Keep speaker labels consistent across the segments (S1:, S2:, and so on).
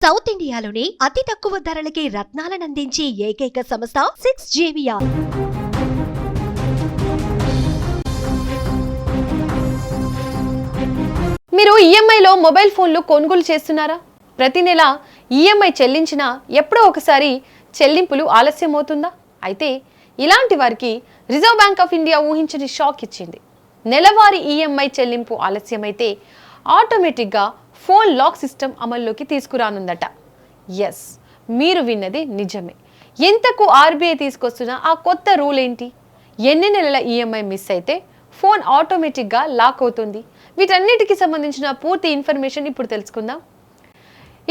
S1: South ఇండియాలోని అతి తక్కువ ధరలకి రత్నాలనందించే ఏకైక సంస్థ 6JVR.
S2: మీరు ఈఎంఐలో మొబైల్ ఫోన్లు కొనుగోలు చేస్తున్నారా? ప్రతి నెల ఈఎంఐ చెల్లించినా ఎప్పుడో ఒకసారి చెల్లింపులు ఆలస్యం అవుతుందా? అయితే ఇలాంటి వారికి రిజర్వ్ బ్యాంక్ ఆఫ్ ఇండియా ఊహించని షాక్ ఇచ్చింది. నెలవారీ ఈఎంఐ చెల్లింపు ఆలస్యమైతే ఆటోమేటిక్గా ఫోన్ లాక్ సిస్టమ్ అమల్లోకి తీసుకురానుందట. ఎస్, మీరు విన్నది నిజమే. ఎంతకు ఆర్బీఐ తీసుకొస్తున్న ఆ కొత్త రూల్ ఏంటి? ఎన్ని నెలల ఈఎంఐ మిస్ అయితే ఫోన్ ఆటోమేటిక్గా లాక్ అవుతుంది? వీటన్నిటికి సంబంధించిన పూర్తి ఇన్ఫర్మేషన్ ఇప్పుడు తెలుసుకుందాం.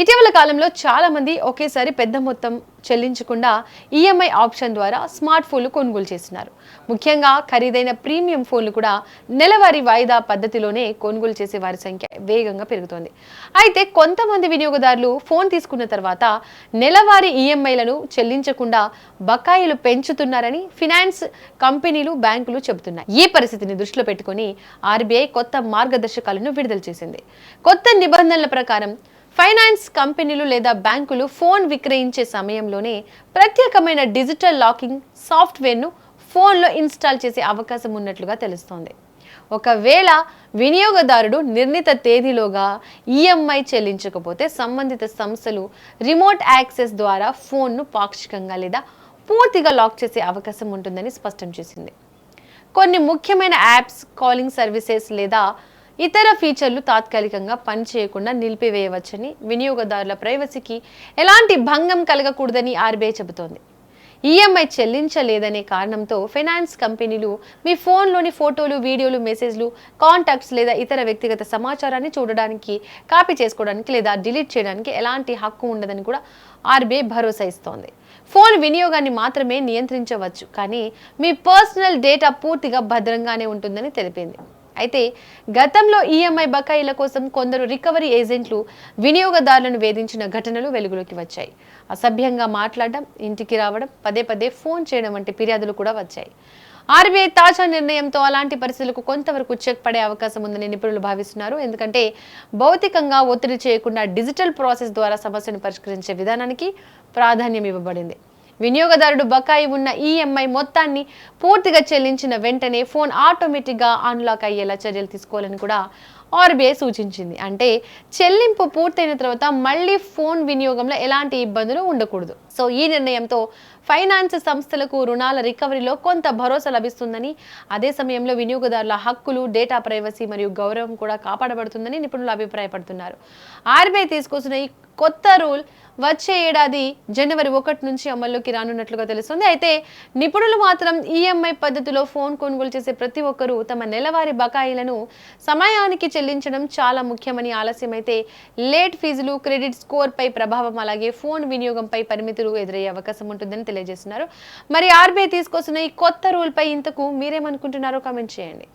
S2: ఇటీవల కాలంలో చాలా మంది ఒకేసారి పెద్ద మొత్తం చెల్లించకుండా ఈఎంఐ ఆప్షన్ ద్వారా స్మార్ట్ ఫోన్లు కొనుగోలు చేస్తున్నారు. ముఖ్యంగా ఖరీదైన ప్రీమియం ఫోన్లు కూడా నెలవారీ వాయిదా పద్ధతిలోనే కొనుగోలు చేసే వారి సంఖ్య వేగంగా పెరుగుతోంది. అయితే కొంతమంది వినియోగదారులు ఫోన్ తీసుకున్న తర్వాత నెలవారీ ఈఎంఐలను చెల్లించకుండా బకాయిలు పెంచుతున్నారని ఫినాన్స్ కంపెనీలు, బ్యాంకులు చెబుతున్నాయి. ఈ పరిస్థితిని దృష్టిలో పెట్టుకుని ఆర్బీఐ కొత్త మార్గదర్శకాలను విడుదల చేసింది. కొత్త నిబంధనల ప్రకారం ఫైనాన్స్ కంపెనీలు లేదా బ్యాంకులు ఫోన్ విక్రయించే సమయంలోనే ప్రత్యేకమైన డిజిటల్ లాకింగ్ సాఫ్ట్వేర్ను ఫోన్లో ఇన్స్టాల్ చేసే అవకాశం ఉన్నట్లుగా తెలుస్తోంది. ఒకవేళ వినియోగదారుడు నిర్ణీత తేదీలోగా ఈఎంఐ చెల్లించకపోతే సంబంధిత సంస్థలు రిమోట్ యాక్సెస్ ద్వారా ఫోన్ను పాక్షికంగా లేదా పూర్తిగా లాక్ చేసే అవకాశం ఉంటుందని స్పష్టం చేసింది. కొన్ని ముఖ్యమైన యాప్స్, కాలింగ్ సర్వీసెస్ లేదా ఇతర ఫీచర్లు తాత్కాలికంగా పనిచేయకుండా నిలిపివేయవచ్చని, వినియోగదారుల ప్రైవసీకి ఎలాంటి భంగం కలగకూడదని ఆర్బీఐ చెబుతోంది. ఈఎంఐ చెల్లించలేదనే కారణంతో ఫైనాన్స్ కంపెనీలు మీ ఫోన్లోని ఫోటోలు, వీడియోలు, మెసేజ్లు, కాంటాక్ట్స్ లేదా ఇతర వ్యక్తిగత సమాచారాన్ని చూడడానికి, కాపీ చేసుకోవడానికి లేదా డిలీట్ చేయడానికి ఎలాంటి హక్కు ఉండదని కూడా ఆర్బీఐ భరోసా ఇస్తోంది. ఫోన్ వినియోగాన్ని మాత్రమే నియంత్రించవచ్చు, కానీ మీ పర్సనల్ డేటా పూర్తిగా భద్రంగానే ఉంటుందని తెలిపింది. అయితే గతంలో ఈఎంఐ బకాయిల కోసం కొందరు రికవరీ ఏజెంట్లు వినియోగదారులను వేధించిన ఘటనలు వెలుగులోకి వచ్చాయి. అసభ్యంగా మాట్లాడడం, ఇంటికి రావడం, పదే పదే ఫోన్ చేయడం వంటి ఫిర్యాదులు కూడా వచ్చాయి. ఆర్బీఐ తాజా నిర్ణయంతో అలాంటి పరిస్థితులకు కొంతవరకు చెక్ పడే అవకాశం ఉందని నిపుణులు భావిస్తున్నారు. ఎందుకంటే భౌతికంగా ఒత్తిడి చేయకుండా డిజిటల్ ప్రాసెస్ ద్వారా సమస్యను పరిష్కరించే విధానానికి ప్రాధాన్యం ఇవ్వబడింది. వినియోగదారుడు బకాయి ఉన్న ఈఎంఐ మొత్తాన్ని పూర్తిగా చెల్లించిన వెంటనే ఫోన్ ఆటోమేటిక్గా అన్లాక్ అయ్యేలా చర్యలు తీసుకోవాలని కూడా ఆర్బీఐ సూచించింది. అంటే చెల్లింపు పూర్తయిన తర్వాత మళ్ళీ ఫోన్ వినియోగంలో ఎలాంటి ఇబ్బందులు ఉండకూడదు. సో ఈ నిర్ణయంతో ఫైనాన్స్ సంస్థలకు రుణాల రికవరీలో కొంత భరోసా లభిస్తుందని, అదే సమయంలో వినియోగదారుల హక్కులు, డేటా ప్రైవసీ మరియు గౌరవం కూడా కాపాడబడుతుందని నిపుణులు అభిప్రాయపడుతున్నారు. ఆర్బీఐ తీసుకొస్తున్న ఈ కొత్త రూల్ వచ్చే ఏడాది జనవరి 1 నుంచి అమల్లోకి రానున్నట్లుగా తెలుస్తుంది. అయితే నిపుణులు మాత్రం ఈఎంఐ పద్ధతిలో ఫోన్ కొనుగోలు చేసే ప్రతి ఒక్కరూ తమ నెలవారీ బకాయిలను సమయానికి చెల్లించడం చాలా ముఖ్యమని, ఆలస్యమైతే లేట్ ఫీజులు, క్రెడిట్ స్కోర్ పై ప్రభావం, అలాగే ఫోన్ వినియోగంపై పరిమితులు ఎదురయ్యే అవకాశం ఉంటుందని తెలియజేస్తున్నారు. మరి ఆర్బీఐ తీసుకొస్తున్న ఈ కొత్త రూల్ పై ఇంతకు మీరేమనుకుంటున్నారో కామెంట్ చేయండి.